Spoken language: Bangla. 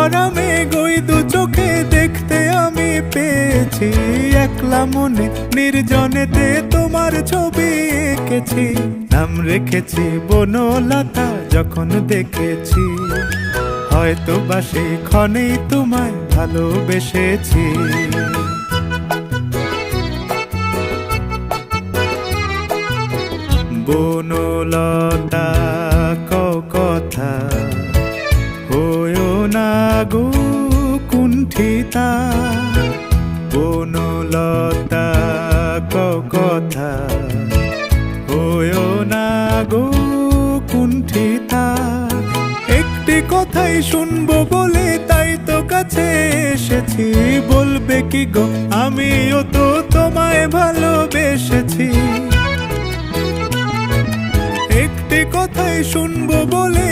ভরা মেঘ ওই দু চোখে দেখতে আমি পেয়েছি। একলা মনে নির্জনেতে তোমার ছবি এঁকেছি, নাম রেখেছি বনলতা যখন দেখেছি। হয়তো বা সেই ক্ষণেই তোমায় ভালোবেসেছি। বনলতা কও কথা, হয়ো না গো কুণ্ঠিতা। বনলতা কও কথা, হয়ো না গো কুণ্ঠিতা। একটি কথাই শুনবো বলে তাই তো কাছে এসেছি। বলবে কি গো আমিও তো তোমায় ভালোবেসেছি। একটি কথাই শুনবো বলে